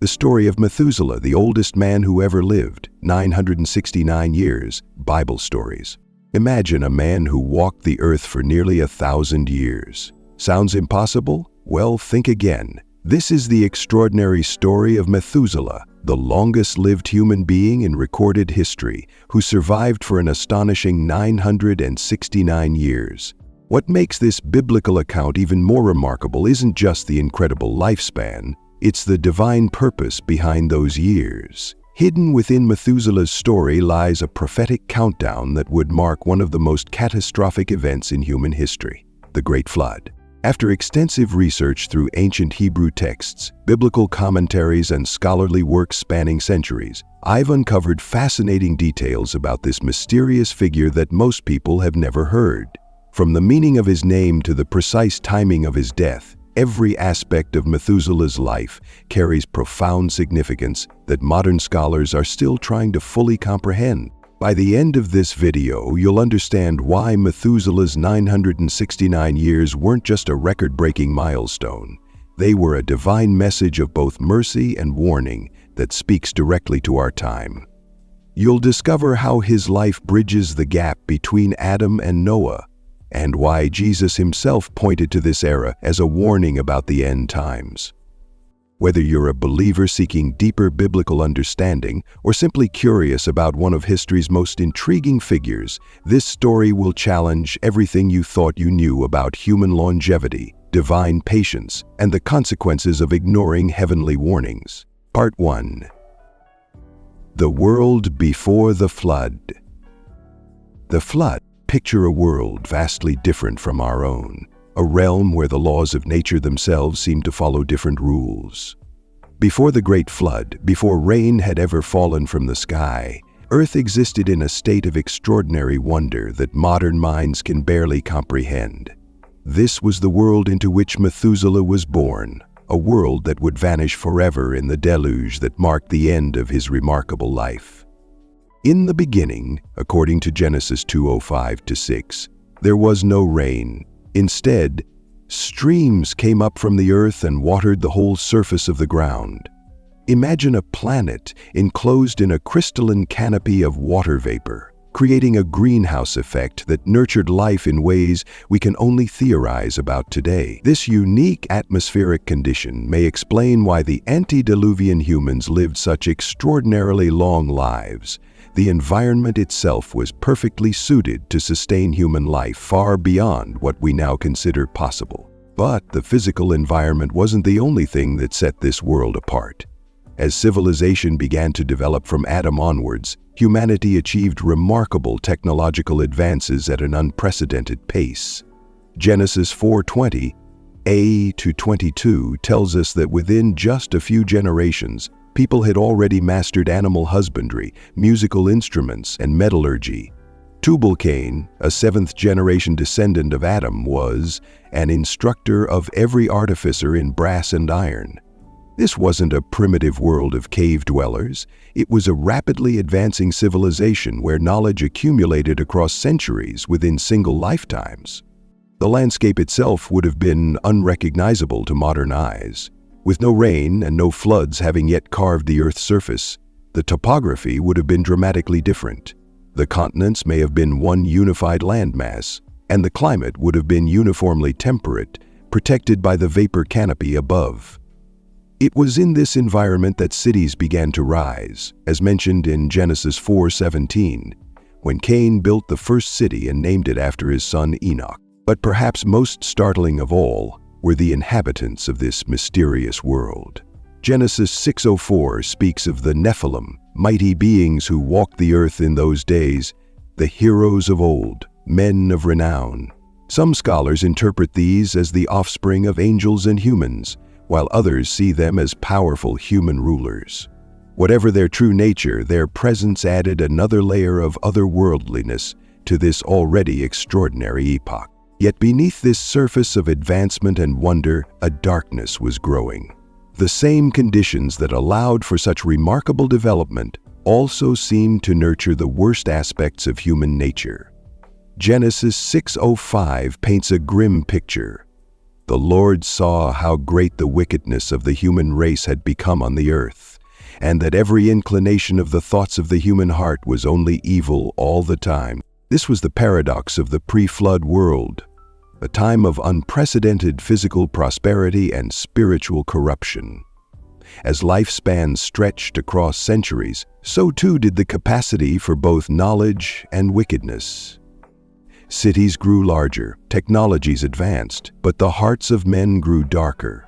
The story of Methuselah, the oldest man who ever lived, 969 years, Bible stories. Imagine a man who walked the earth for nearly 1,000 years. Sounds impossible? Well, think again. This is the extraordinary story of Methuselah, the longest-lived human being in recorded history, who survived for an astonishing 969 years. What makes this biblical account even more remarkable isn't just the incredible lifespan, it's the divine purpose behind those years. Hidden within Methuselah's story lies a prophetic countdown that would mark one of the most catastrophic events in human history, the Great Flood. After extensive research through ancient Hebrew texts, biblical commentaries, and scholarly works spanning centuries, I've uncovered fascinating details about this mysterious figure that most people have never heard. From the meaning of his name to the precise timing of his death, every aspect of Methuselah's life carries profound significance that modern scholars are still trying to fully comprehend. By the end of this video, you'll understand why Methuselah's 969 years weren't just a record-breaking milestone. They were a divine message of both mercy and warning that speaks directly to our time. You'll discover how his life bridges the gap between Adam and Noah, and why Jesus himself pointed to this era as a warning about the end times. Whether you're a believer seeking deeper biblical understanding or simply curious about one of history's most intriguing figures, this story will challenge everything you thought you knew about human longevity, divine patience, and the consequences of ignoring heavenly warnings. Part 1. The world before the flood. The flood. Picture a world vastly different from our own, a realm where the laws of nature themselves seem to follow different rules. Before the Great Flood, before rain had ever fallen from the sky, Earth existed in a state of extraordinary wonder that modern minds can barely comprehend. This was the world into which Methuselah was born, a world that would vanish forever in the deluge that marked the end of his remarkable life. In the beginning, according to Genesis 2:5-6, there was no rain. Instead, streams came up from the earth and watered the whole surface of the ground. Imagine a planet enclosed in a crystalline canopy of water vapor, creating a greenhouse effect that nurtured life in ways we can only theorize about today. This unique atmospheric condition may explain why the antediluvian humans lived such extraordinarily long lives. The environment itself was perfectly suited to sustain human life far beyond what we now consider possible. But the physical environment wasn't the only thing that set this world apart. As civilization began to develop from Adam onwards, humanity achieved remarkable technological advances at an unprecedented pace. Genesis 4:20a-22 tells us that within just a few generations, people had already mastered animal husbandry, musical instruments, and metallurgy. Tubal-Cain, a seventh-generation descendant of Adam, was an instructor of every artificer in brass and iron. This wasn't a primitive world of cave dwellers. It was a rapidly advancing civilization where knowledge accumulated across centuries within single lifetimes. The landscape itself would have been unrecognizable to modern eyes. With no rain and no floods having yet carved the Earth's surface, the topography would have been dramatically different. The continents may have been one unified landmass, and the climate would have been uniformly temperate, protected by the vapor canopy above. It was in this environment that cities began to rise, as mentioned in Genesis 4:17, when Cain built the first city and named it after his son Enoch. But perhaps most startling of all were the inhabitants of this mysterious world. Genesis 6:04 speaks of the Nephilim, mighty beings who walked the earth in those days, the heroes of old, men of renown. Some scholars interpret these as the offspring of angels and humans, while others see them as powerful human rulers. Whatever their true nature, their presence added another layer of otherworldliness to this already extraordinary epoch. Yet beneath this surface of advancement and wonder, a darkness was growing. The same conditions that allowed for such remarkable development also seemed to nurture the worst aspects of human nature. Genesis 6:05 paints a grim picture. the Lord saw how great the wickedness of the human race had become on the earth, and that every inclination of the thoughts of the human heart was only evil all the time. This was the paradox of the pre-flood world, a time of unprecedented physical prosperity and spiritual corruption. As lifespans stretched across centuries, so too did the capacity for both knowledge and wickedness. Cities grew larger, technologies advanced, but the hearts of men grew darker.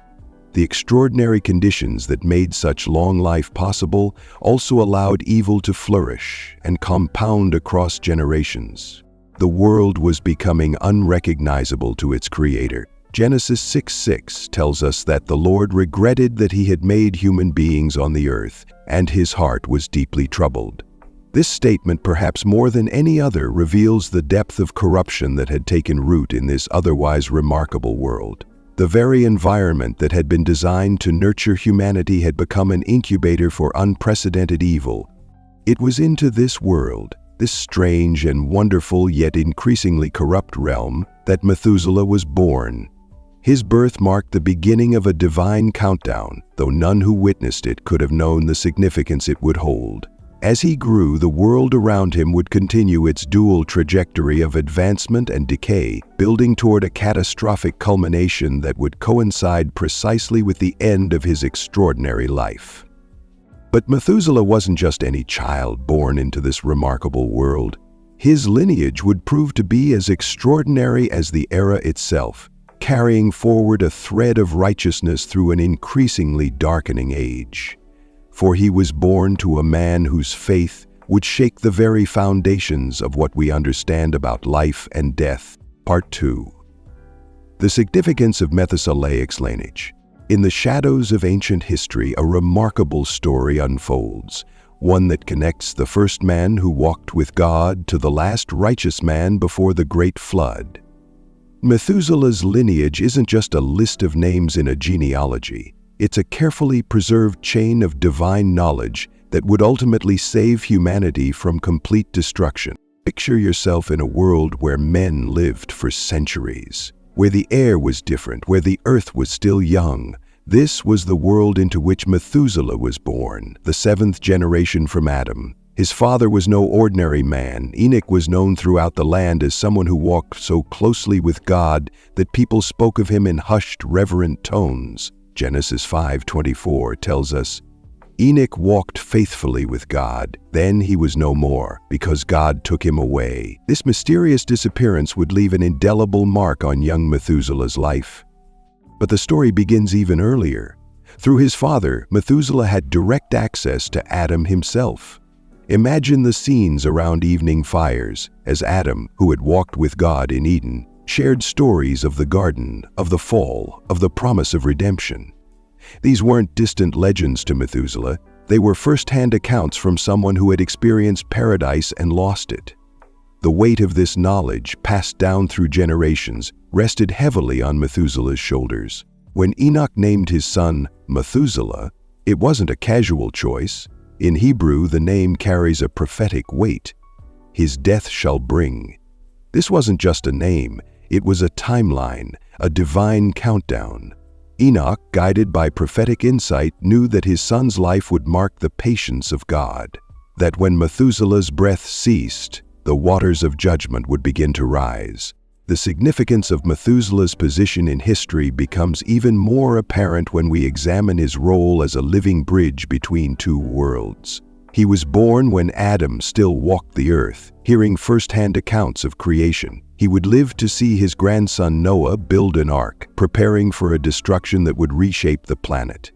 The extraordinary conditions that made such long life possible also allowed evil to flourish and compound across generations. The world was becoming unrecognizable to its creator. Genesis 6:6 tells us that the Lord regretted that he had made human beings on the earth, and his heart was deeply troubled. This statement, perhaps more than any other, reveals the depth of corruption that had taken root in this otherwise remarkable world. The very environment that had been designed to nurture humanity had become an incubator for unprecedented evil. It was into this world, this strange and wonderful yet increasingly corrupt realm, that Methuselah was born. His birth marked the beginning of a divine countdown, though none who witnessed it could have known the significance it would hold. As he grew, the world around him would continue its dual trajectory of advancement and decay, building toward a catastrophic culmination that would coincide precisely with the end of his extraordinary life. But Methuselah wasn't just any child born into this remarkable world. His lineage would prove to be as extraordinary as the era itself, carrying forward a thread of righteousness through an increasingly darkening age. For he was born to a man whose faith would shake the very foundations of what we understand about life and death. Part 2. The significance of Methuselah's lineage. In the shadows of ancient history, a remarkable story unfolds, one that connects the first man who walked with God to the last righteous man before the great flood. Methuselah's lineage isn't just a list of names in a genealogy. It's a carefully preserved chain of divine knowledge that would ultimately save humanity from complete destruction. Picture yourself in a world where men lived for centuries, where the air was different, where the earth was still young. This was the world into which Methuselah was born, the seventh generation from Adam. His father was no ordinary man. Enoch was known throughout the land as someone who walked so closely with God that people spoke of him in hushed, reverent tones. Genesis 5:24 tells us, Enoch walked faithfully with God. Then he was no more, because God took him away. This mysterious disappearance would leave an indelible mark on young Methuselah's life. But the story begins even earlier. Through his father, Methuselah had direct access to Adam himself. Imagine the scenes around evening fires, as Adam, who had walked with God in Eden, shared stories of the garden, of the fall, of the promise of redemption. These weren't distant legends to Methuselah. They were first-hand accounts from someone who had experienced paradise and lost it. The weight of this knowledge, passed down through generations, rested heavily on Methuselah's shoulders. When Enoch named his son Methuselah, it wasn't a casual choice. In Hebrew, the name carries a prophetic weight. His death shall bring. This wasn't just a name. It was a timeline, a divine countdown. Enoch, guided by prophetic insight, knew that his son's life would mark the patience of God, that when Methuselah's breath ceased, the waters of judgment would begin to rise. The significance of Methuselah's position in history becomes even more apparent when we examine his role as a living bridge between two worlds. He was born when Adam still walked the earth, hearing first-hand accounts of creation. He would live to see his grandson Noah build an ark, preparing for a destruction that would reshape the planet.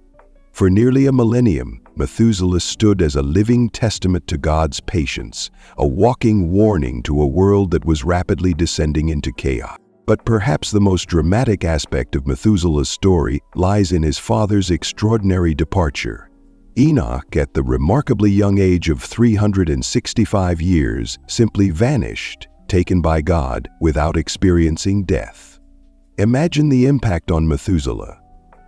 For nearly a millennium, Methuselah stood as a living testament to God's patience, a walking warning to a world that was rapidly descending into chaos. But perhaps the most dramatic aspect of Methuselah's story lies in his father's extraordinary departure. Enoch, at the remarkably young age of 365 years, simply vanished, taken by God, without experiencing death. Imagine the impact on Methuselah.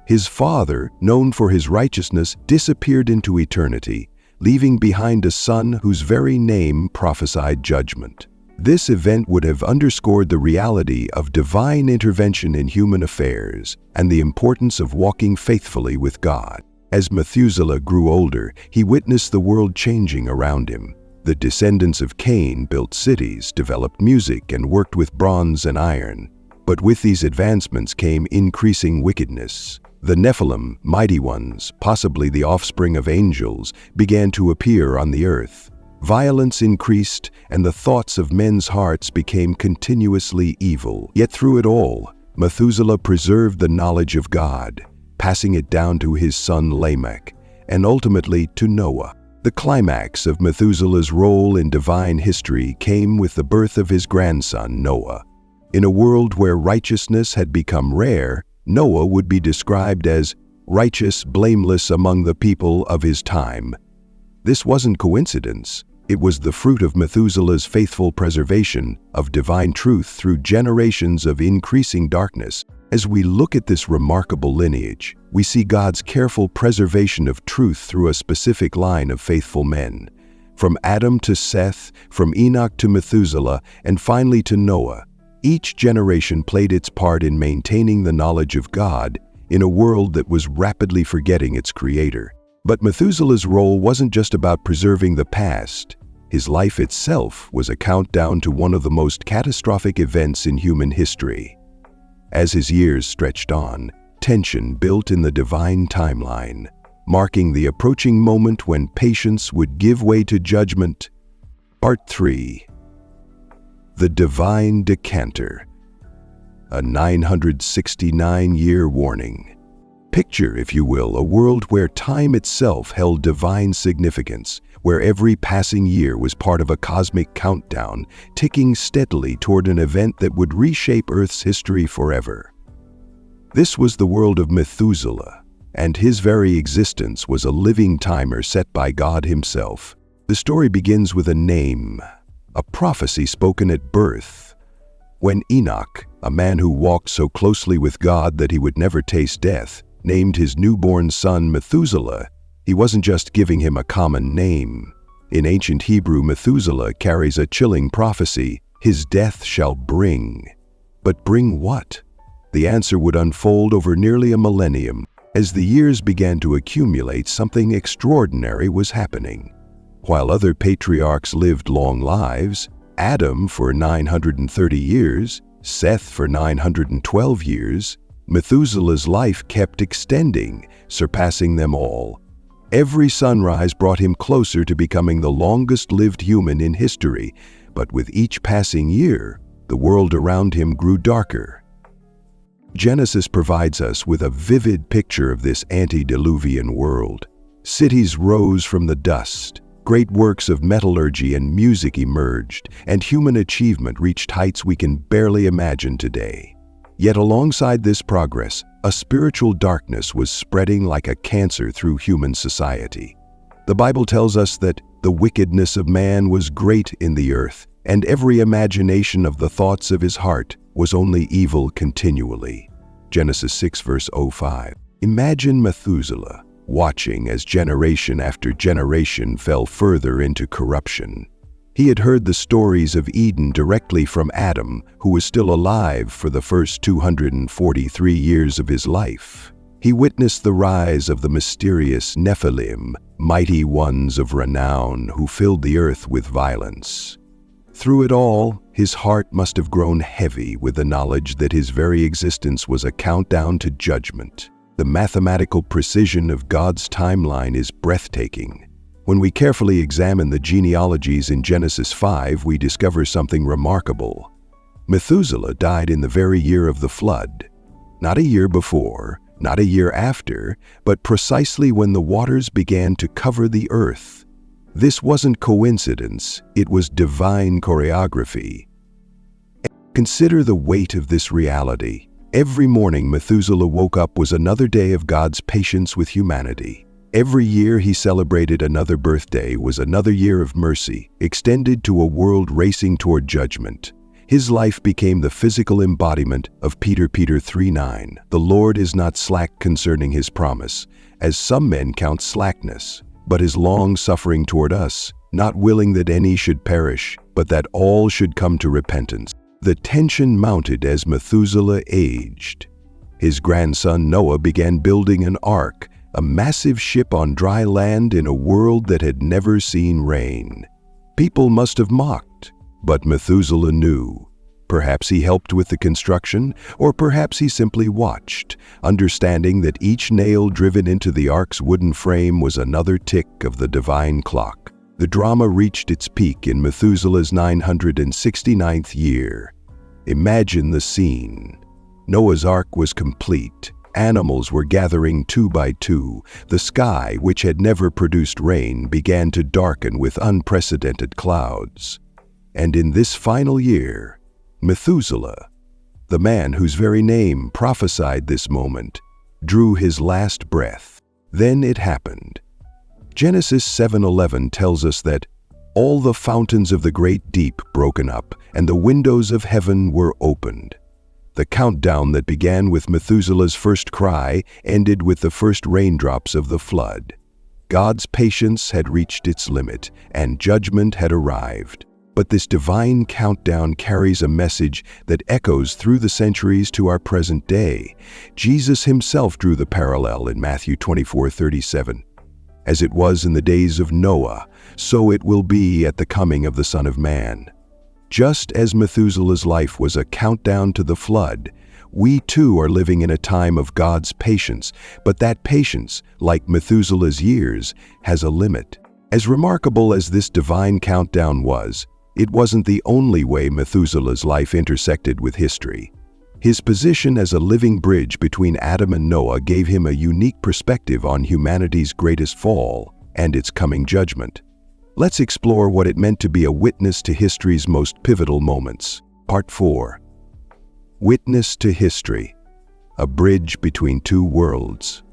His father, known for his righteousness, disappeared into eternity, leaving behind a son whose very name prophesied judgment. This event would have underscored the reality of divine intervention in human affairs and the importance of walking faithfully with God. As Methuselah grew older, he witnessed the world changing around him. The descendants of Cain built cities, developed music, and worked with bronze and iron. But with these advancements came increasing wickedness. The Nephilim, mighty ones, possibly the offspring of angels, began to appear on the earth. Violence increased, and the thoughts of men's hearts became continuously evil. Yet through it all, Methuselah preserved the knowledge of God, passing it down to his son Lamech, and ultimately to Noah. The climax of Methuselah's role in divine history came with the birth of his grandson Noah. In a world where righteousness had become rare, Noah would be described as righteous, blameless among the people of his time. This wasn't coincidence. It was the fruit of Methuselah's faithful preservation of divine truth through generations of increasing darkness. As we look at this remarkable lineage, we see God's careful preservation of truth through a specific line of faithful men. From Adam to Seth, from Enoch to Methuselah, and finally to Noah, each generation played its part in maintaining the knowledge of God in a world that was rapidly forgetting its Creator. But Methuselah's role wasn't just about preserving the past. His life itself was a countdown to one of the most catastrophic events in human history. As his years stretched on, tension built in the divine timeline, marking the approaching moment when patience would give way to judgment. Part 3. The Divine Decanter. A 969-year warning. Picture, if you will, a world where time itself held divine significance, where every passing year was part of a cosmic countdown, ticking steadily toward an event that would reshape Earth's history forever. This was the world of Methuselah, and his very existence was a living timer set by God himself. The story begins with a name, a prophecy spoken at birth. When Enoch, a man who walked so closely with God that he would never taste death, named his newborn son Methuselah, he wasn't just giving him a common name. In ancient Hebrew, Methuselah carries a chilling prophecy: his death shall bring. But bring what? The answer would unfold over nearly a millennium. As the years began to accumulate, something extraordinary was happening. While other patriarchs lived long lives, Adam for 930 years, Seth for 912 years, Methuselah's life kept extending, surpassing them all. Every sunrise brought him closer to becoming the longest-lived human in history, but with each passing year, the world around him grew darker. Genesis provides us with a vivid picture of this antediluvian world. Cities rose from the dust, great works of metallurgy and music emerged, and human achievement reached heights we can barely imagine today. Yet alongside this progress, a spiritual darkness was spreading like a cancer through human society. The Bible tells us that the wickedness of man was great in the earth, and every imagination of the thoughts of his heart was only evil continually. Genesis 6 verse 05. Imagine Methuselah watching as generation after generation fell further into corruption. He had heard the stories of Eden directly from Adam, who was still alive for the first 243 years of his life. He witnessed the rise of the mysterious Nephilim, mighty ones of renown who filled the earth with violence. Through it all, his heart must have grown heavy with the knowledge that his very existence was a countdown to judgment. The mathematical precision of God's timeline is breathtaking. When we carefully examine the genealogies in Genesis 5, we discover something remarkable. Methuselah died in the very year of the flood. Not a year before, not a year after, but precisely when the waters began to cover the earth. This wasn't coincidence, it was divine choreography. Consider the weight of this reality. Every morning Methuselah woke up was another day of God's patience with humanity. Every year he celebrated another birthday was another year of mercy, extended to a world racing toward judgment. His life became the physical embodiment of Peter 3:9. The Lord is not slack concerning his promise, as some men count slackness, but is long-suffering toward us, not willing that any should perish, but that all should come to repentance. The tension mounted as Methuselah aged. His grandson Noah began building an ark, a massive ship on dry land in a world that had never seen rain. People must have mocked, but Methuselah knew. Perhaps he helped with the construction, or perhaps he simply watched, understanding that each nail driven into the ark's wooden frame was another tick of the divine clock. The drama reached its peak in Methuselah's 969th year. Imagine the scene. Noah's ark was complete. Animals were gathering two by two. The sky, which had never produced rain, began to darken with unprecedented clouds. And in this final year, Methuselah, the man whose very name prophesied this moment, drew his last breath. Then it happened. Genesis 7:11 tells us that all the fountains of the great deep broken up, and the windows of heaven were opened. The countdown that began with Methuselah's first cry ended with the first raindrops of the flood. God's patience had reached its limit, and judgment had arrived. But this divine countdown carries a message that echoes through the centuries to our present day. Jesus himself drew the parallel in Matthew 24:37. As it was in the days of Noah, so it will be at the coming of the Son of Man. Just as Methuselah's life was a countdown to the flood, we too are living in a time of God's patience, but that patience, like Methuselah's years, has a limit. As remarkable as this divine countdown was, it wasn't the only way Methuselah's life intersected with history. His position as a living bridge between Adam and Noah gave him a unique perspective on humanity's greatest fall and its coming judgment. Let's explore what it meant to be a witness to history's most pivotal moments. Part 4. Witness to history, a bridge between two worlds.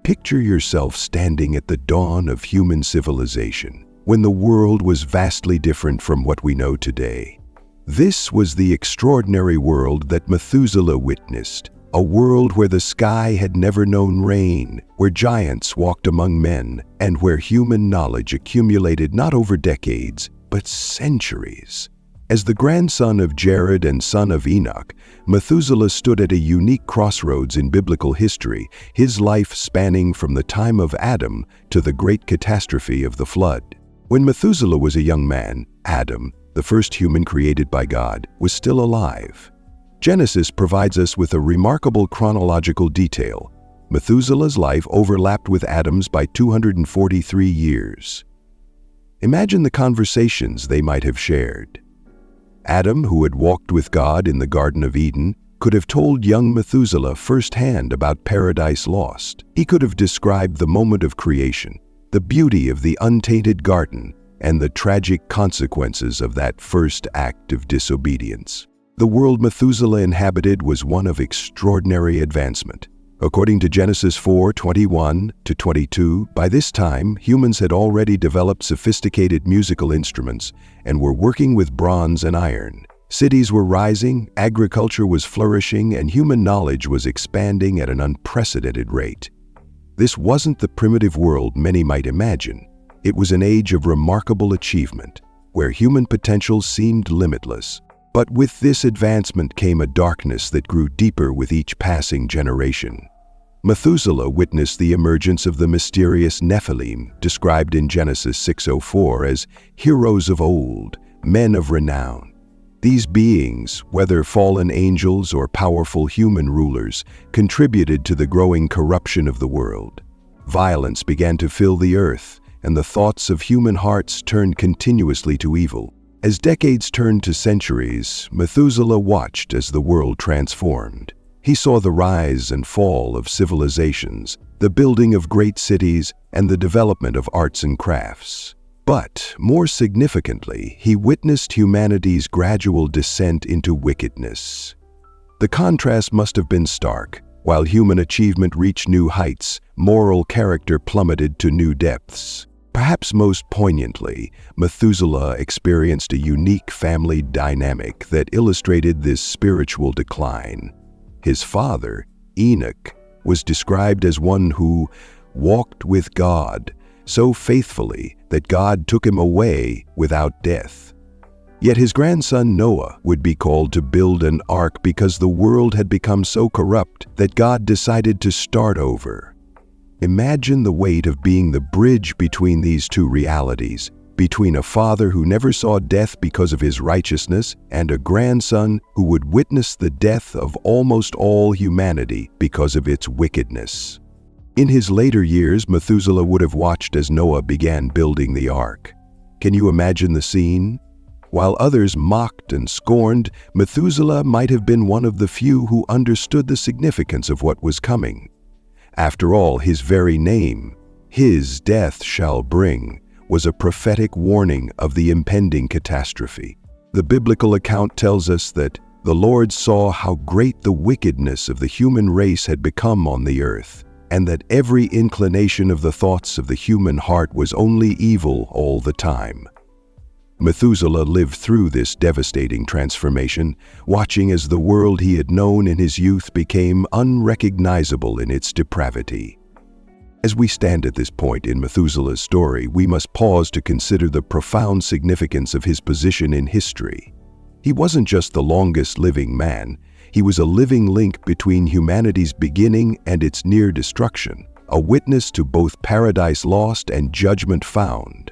Picture yourself standing at the dawn of human civilization, when the world was vastly different from what we know today. This was the extraordinary world that Methuselah witnessed, a world where the sky had never known rain, where giants walked among men, and where human knowledge accumulated not over decades, but centuries. As the grandson of Jared and son of Enoch, Methuselah stood at a unique crossroads in biblical history, his life spanning from the time of Adam to the great catastrophe of the flood. When Methuselah was a young man, Adam, the first human created by God, was still alive. Genesis provides us with a remarkable chronological detail. Methuselah's life overlapped with Adam's by 243 years. Imagine the conversations they might have shared. Adam, who had walked with God in the Garden of Eden, could have told young Methuselah firsthand about paradise lost. He could have described the moment of creation, the beauty of the untainted garden, and the tragic consequences of that first act of disobedience. The world Methuselah inhabited was one of extraordinary advancement. According to Genesis 4:21-22, by this time, humans had already developed sophisticated musical instruments and were working with bronze and iron. Cities were rising, agriculture was flourishing, and human knowledge was expanding at an unprecedented rate. This wasn't the primitive world many might imagine. It was an age of remarkable achievement, where human potential seemed limitless. But with this advancement came a darkness that grew deeper with each passing generation. Methuselah witnessed the emergence of the mysterious Nephilim, described in Genesis 6:04 as heroes of old, men of renown. These beings, whether fallen angels or powerful human rulers, contributed to the growing corruption of the world. Violence began to fill the earth, and the thoughts of human hearts turned continuously to evil. As decades turned to centuries, Methuselah watched as the world transformed. He saw the rise and fall of civilizations, the building of great cities, and the development of arts and crafts. But, more significantly, he witnessed humanity's gradual descent into wickedness. The contrast must have been stark. While human achievement reached new heights, moral character plummeted to new depths. Perhaps most poignantly, Methuselah experienced a unique family dynamic that illustrated this spiritual decline. His father, Enoch, was described as one who walked with God, so faithfully that God took him away without death. Yet his grandson Noah would be called to build an ark because the world had become so corrupt that God decided to start over. Imagine the weight of being the bridge between these two realities, between a father who never saw death because of his righteousness and a grandson who would witness the death of almost all humanity because of its wickedness. In his later years, Methuselah would have watched as Noah began building the ark. Can you imagine the scene? While others mocked and scorned, Methuselah might have been one of the few who understood the significance of what was coming. After all, his very name, "His death shall bring," was a prophetic warning of the impending catastrophe. The biblical account tells us that the Lord saw how great the wickedness of the human race had become on the earth, and that every inclination of the thoughts of the human heart was only evil all the time. Methuselah lived through this devastating transformation, watching as the world he had known in his youth became unrecognizable in its depravity. As we stand at this point in Methuselah's story, we must pause to consider the profound significance of his position in history. He wasn't just the longest living man, he was a living link between humanity's beginning and its near destruction, a witness to both paradise lost and judgment found.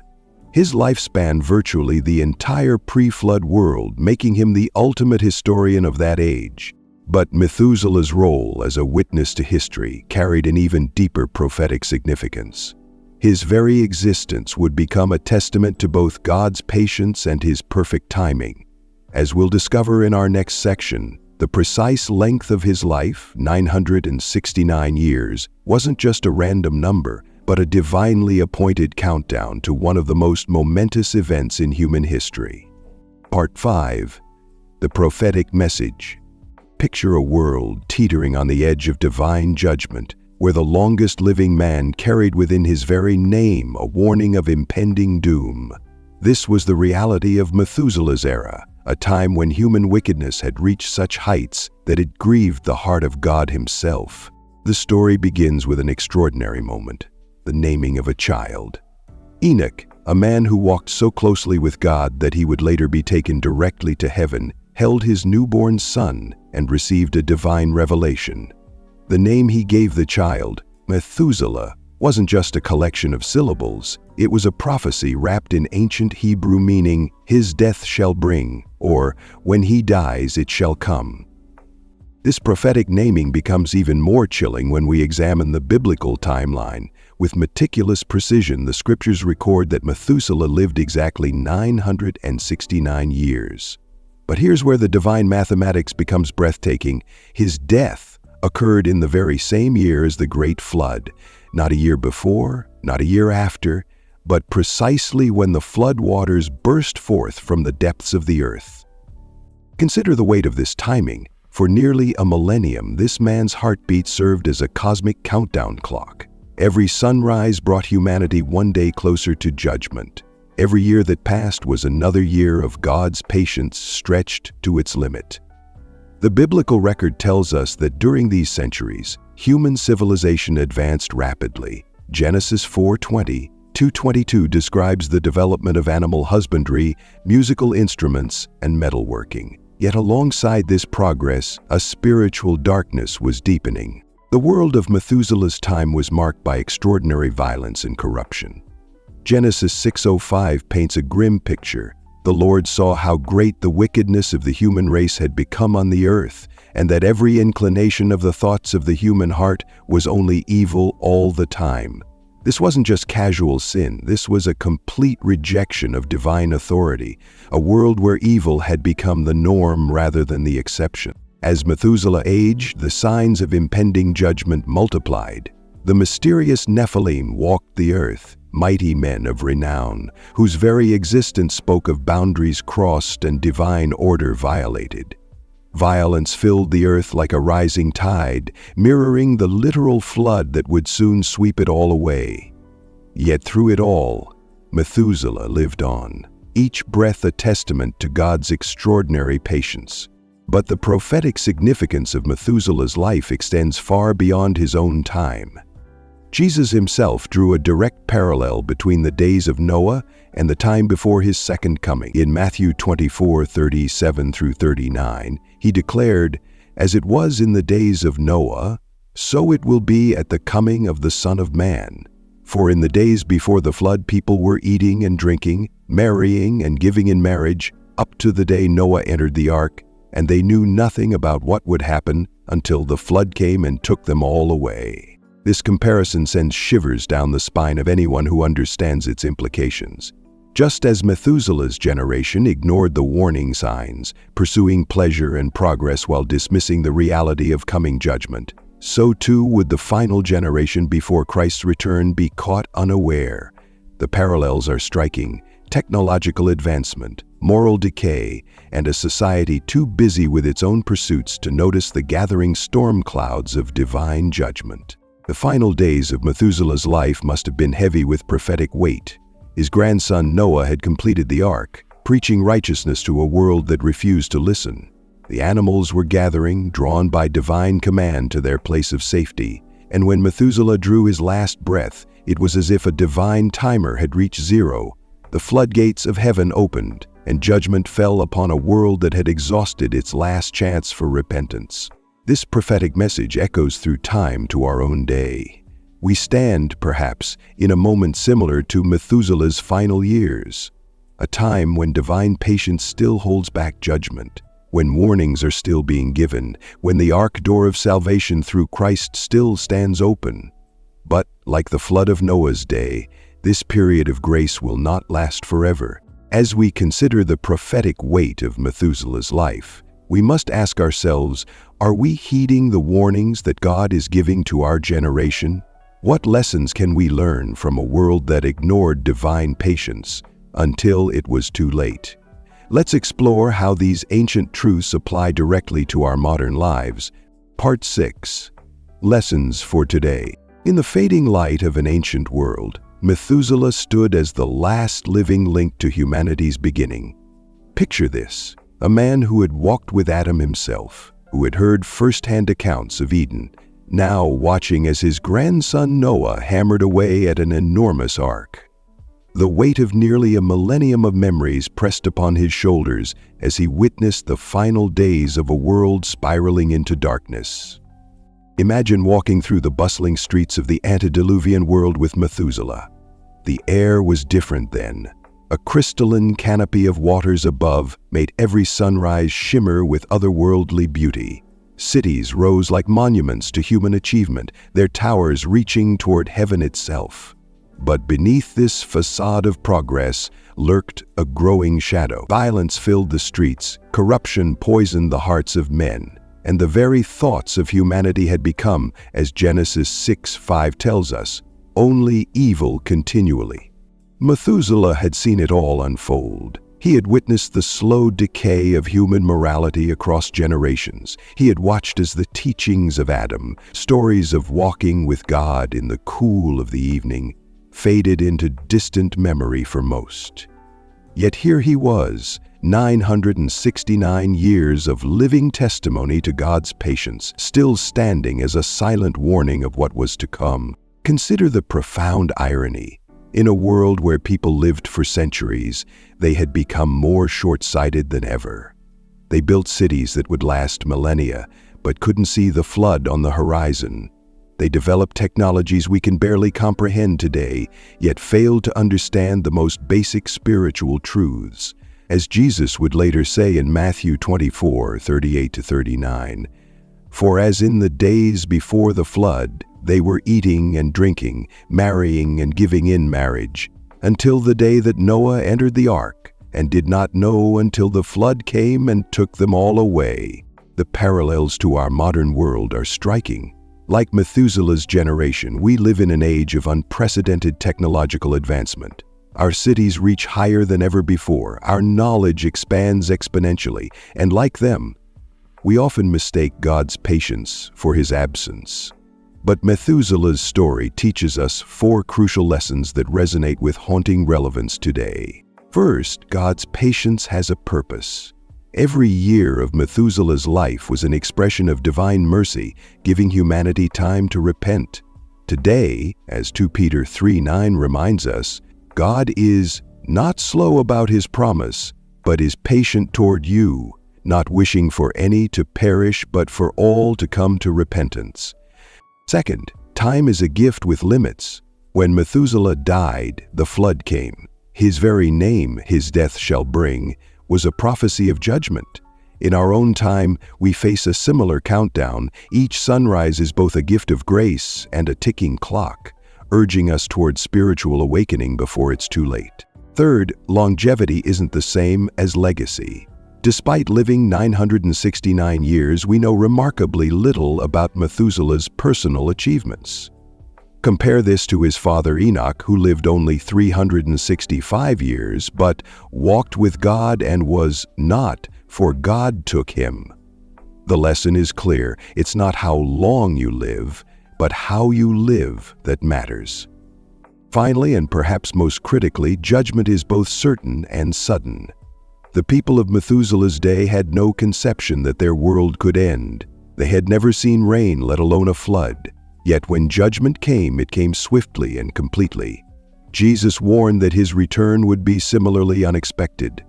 His life spanned virtually the entire pre-flood world, making him the ultimate historian of that age. But Methuselah's role as a witness to history carried an even deeper prophetic significance. His very existence would become a testament to both God's patience and his perfect timing. As we'll discover in our next section, the precise length of his life, 969 years, wasn't just a random number, but a divinely appointed countdown to one of the most momentous events in human history. Part 5. The Prophetic Message. Picture a world teetering on the edge of divine judgment, where the longest living man carried within his very name a warning of impending doom. This was the reality of Methuselah's era, a time when human wickedness had reached such heights that it grieved the heart of God himself. The story begins with an extraordinary moment: the naming of a child. Enoch, a man who walked so closely with God that he would later be taken directly to heaven, held his newborn son and received a divine revelation. The name he gave the child, Methuselah, wasn't just a collection of syllables. It was a prophecy wrapped in ancient Hebrew meaning, "His death shall bring," or "When he dies, it shall come." This prophetic naming becomes even more chilling when we examine the biblical timeline. With meticulous precision, the scriptures record that Methuselah lived exactly 969 years. But here's where the divine mathematics becomes breathtaking. His death occurred in the very same year as the Great Flood. Not a year before, not a year after, but precisely when the flood waters burst forth from the depths of the earth. Consider the weight of this timing. For nearly a millennium, this man's heartbeat served as a cosmic countdown clock. Every sunrise brought humanity one day closer to judgment. Every year that passed was another year of God's patience stretched to its limit. The biblical record tells us that during these centuries, human civilization advanced rapidly. Genesis 4:20, 2:22 describes the development of animal husbandry, musical instruments, and metalworking. Yet alongside this progress, a spiritual darkness was deepening. The world of Methuselah's time was marked by extraordinary violence and corruption. Genesis 6:05 paints a grim picture. The Lord saw how great the wickedness of the human race had become on the earth, and that every inclination of the thoughts of the human heart was only evil all the time. This wasn't just casual sin, this was a complete rejection of divine authority, a world where evil had become the norm rather than the exception. As Methuselah aged, the signs of impending judgment multiplied. The mysterious Nephilim walked the earth, mighty men of renown, whose very existence spoke of boundaries crossed and divine order violated. Violence filled the earth like a rising tide, mirroring the literal flood that would soon sweep it all away. Yet through it all, Methuselah lived on, each breath a testament to God's extraordinary patience. But the prophetic significance of Methuselah's life extends far beyond his own time. Jesus himself drew a direct parallel between the days of Noah and the time before his second coming. In Matthew 24:37-39, he declared, "As it was in the days of Noah, so it will be at the coming of the Son of Man. For in the days before the flood people were eating and drinking, marrying and giving in marriage, up to the day Noah entered the ark, and they knew nothing about what would happen until the flood came and took them all away." This comparison sends shivers down the spine of anyone who understands its implications. Just as Methuselah's generation ignored the warning signs, pursuing pleasure and progress while dismissing the reality of coming judgment, so too would the final generation before Christ's return be caught unaware. The parallels are striking: technological advancement, moral decay, and a society too busy with its own pursuits to notice the gathering storm clouds of divine judgment. The final days of Methuselah's life must have been heavy with prophetic weight. His grandson Noah had completed the ark, preaching righteousness to a world that refused to listen. The animals were gathering, drawn by divine command to their place of safety, and when Methuselah drew his last breath, it was as if a divine timer had reached zero. The floodgates of heaven opened, and judgment fell upon a world that had exhausted its last chance for repentance. This prophetic message echoes through time to our own day. We stand, perhaps, in a moment similar to Methuselah's final years, a time when divine patience still holds back judgment, when warnings are still being given, when the ark door of salvation through Christ still stands open. But, like the flood of Noah's day, this period of grace will not last forever. As we consider the prophetic weight of Methuselah's life, we must ask ourselves, are we heeding the warnings that God is giving to our generation? What lessons can we learn from a world that ignored divine patience until it was too late? Let's explore how these ancient truths apply directly to our modern lives. Part 6. Lessons for today. In the fading light of an ancient world, Methuselah stood as the last living link to humanity's beginning. Picture this: a man who had walked with Adam himself, who had heard first-hand accounts of Eden, now watching as his grandson Noah hammered away at an enormous ark. The weight of nearly a millennium of memories pressed upon his shoulders as he witnessed the final days of a world spiraling into darkness. Imagine walking through the bustling streets of the antediluvian world with Methuselah. The air was different then. A crystalline canopy of waters above made every sunrise shimmer with otherworldly beauty. Cities rose like monuments to human achievement, their towers reaching toward heaven itself. But beneath this facade of progress lurked a growing shadow. Violence filled the streets, corruption poisoned the hearts of men, and the very thoughts of humanity had become, as Genesis 6:5 tells us, only evil continually. Methuselah had seen it all unfold. He had witnessed the slow decay of human morality across generations. He had watched as the teachings of Adam, stories of walking with God in the cool of the evening, faded into distant memory for most. Yet here he was, 969 years of living testimony to God's patience, still standing as a silent warning of what was to come. Consider the profound irony. In a world where people lived for centuries, they had become more short-sighted than ever. They built cities that would last millennia, but couldn't see the flood on the horizon. They developed technologies we can barely comprehend today, yet failed to understand the most basic spiritual truths. As Jesus would later say in Matthew 24:38-39, "For as in the days before the flood, they were eating and drinking, marrying and giving in marriage, until the day that Noah entered the ark, and did not know until the flood came and took them all away." The parallels to our modern world are striking. Like Methuselah's generation, we live in an age of unprecedented technological advancement. Our cities reach higher than ever before, our knowledge expands exponentially, and like them, we often mistake God's patience for his absence. But Methuselah's story teaches us 4 crucial lessons that resonate with haunting relevance today. First, God's patience has a purpose. Every year of Methuselah's life was an expression of divine mercy, giving humanity time to repent. Today, as 2 Peter 3:9 reminds us, God is not slow about his promise, but is patient toward you, not wishing for any to perish, but for all to come to repentance. Second, time is a gift with limits. When Methuselah died, the flood came. His very name, his death shall bring, was a prophecy of judgment. In our own time, we face a similar countdown. Each sunrise is both a gift of grace and a ticking clock, urging us toward spiritual awakening before it's too late. Third, longevity isn't the same as legacy. Despite living 969 years, we know remarkably little about Methuselah's personal achievements. Compare this to his father Enoch, who lived only 365 years, but walked with God and was not, for God took him. The lesson is clear. It's not how long you live, but how you live that matters. Finally, and perhaps most critically, judgment is both certain and sudden. The people of Methuselah's day had no conception that their world could end. They had never seen rain, let alone a flood. Yet when judgment came, it came swiftly and completely. Jesus warned that his return would be similarly unexpected.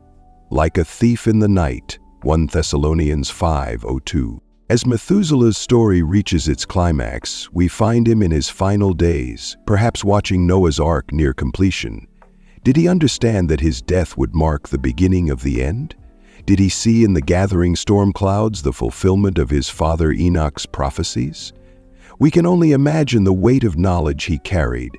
Like a thief in the night, 1 Thessalonians 5:02. As Methuselah's story reaches its climax, we find him in his final days, perhaps watching Noah's Ark near completion. Did he understand that his death would mark the beginning of the end? Did he see in the gathering storm clouds the fulfillment of his father Enoch's prophecies? We can only imagine the weight of knowledge he carried,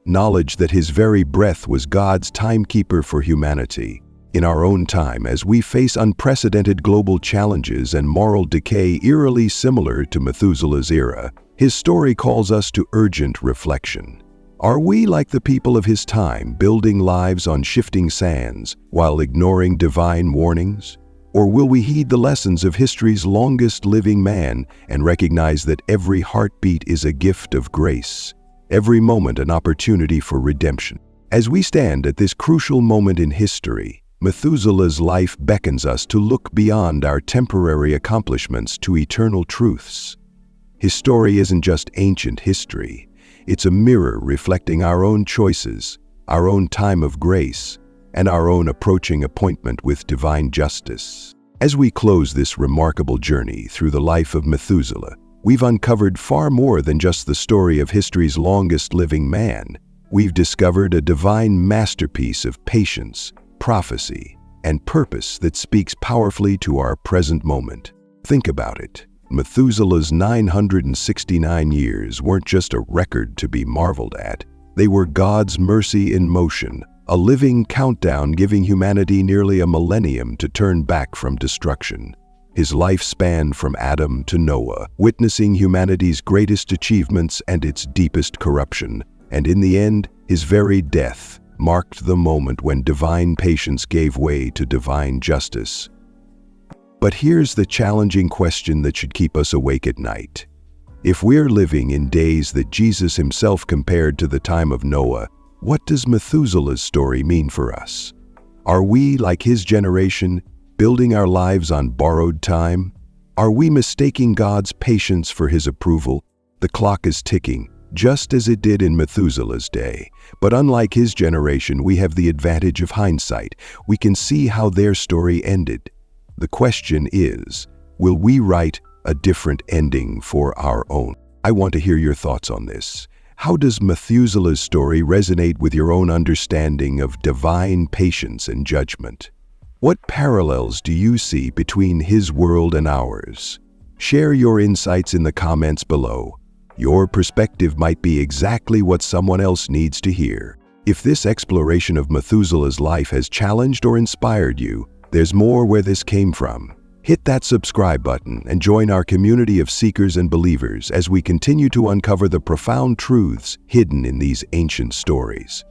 knowledge that his very breath was God's timekeeper for humanity. In our own time, as we face unprecedented global challenges and moral decay eerily similar to Methuselah's era, his story calls us to urgent reflection. Are we like the people of his time, building lives on shifting sands while ignoring divine warnings? Or will we heed the lessons of history's longest living man and recognize that every heartbeat is a gift of grace, every moment an opportunity for redemption? As we stand at this crucial moment in history, Methuselah's life beckons us to look beyond our temporary accomplishments to eternal truths. His story isn't just ancient history. It's a mirror reflecting our own choices, our own time of grace, and our own approaching appointment with divine justice. As we close this remarkable journey through the life of Methuselah, we've uncovered far more than just the story of history's longest living man. We've discovered a divine masterpiece of patience, prophecy, and purpose that speaks powerfully to our present moment. Think about it. Methuselah's 969 years weren't just a record to be marveled at. They were God's mercy in motion, a living countdown giving humanity nearly a millennium to turn back from destruction. His life spanned from Adam to Noah, witnessing humanity's greatest achievements and its deepest corruption. And in the end, his very death marked the moment when divine patience gave way to divine justice. But here's the challenging question that should keep us awake at night. If we're living in days that Jesus himself compared to the time of Noah, what does Methuselah's story mean for us? Are we, like his generation, building our lives on borrowed time? Are we mistaking God's patience for his approval? The clock is ticking, just as it did in Methuselah's day. But unlike his generation, we have the advantage of hindsight. We can see how their story ended. The question is, will we write a different ending for our own? I want to hear your thoughts on this. How does Methuselah's story resonate with your own understanding of divine patience and judgment? What parallels do you see between his world and ours? Share your insights in the comments below. Your perspective might be exactly what someone else needs to hear. If this exploration of Methuselah's life has challenged or inspired you, there's more where this came from. Hit that subscribe button and join our community of seekers and believers as we continue to uncover the profound truths hidden in these ancient stories.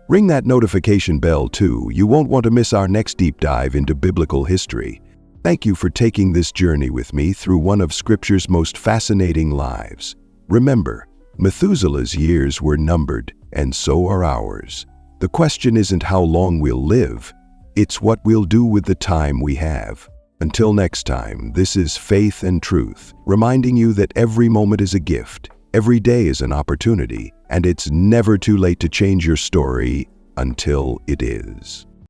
Ring that notification bell too. You won't want to miss our next deep dive into biblical history. Thank you for taking this journey with me through one of Scripture's most fascinating lives. Remember, Methuselah's years were numbered, and so are ours. The question isn't how long we'll live, it's what we'll do with the time we have. Until next time, this is Faith and Truth, reminding you that every moment is a gift, Every day is an opportunity, and it's never too late to change your story until it is.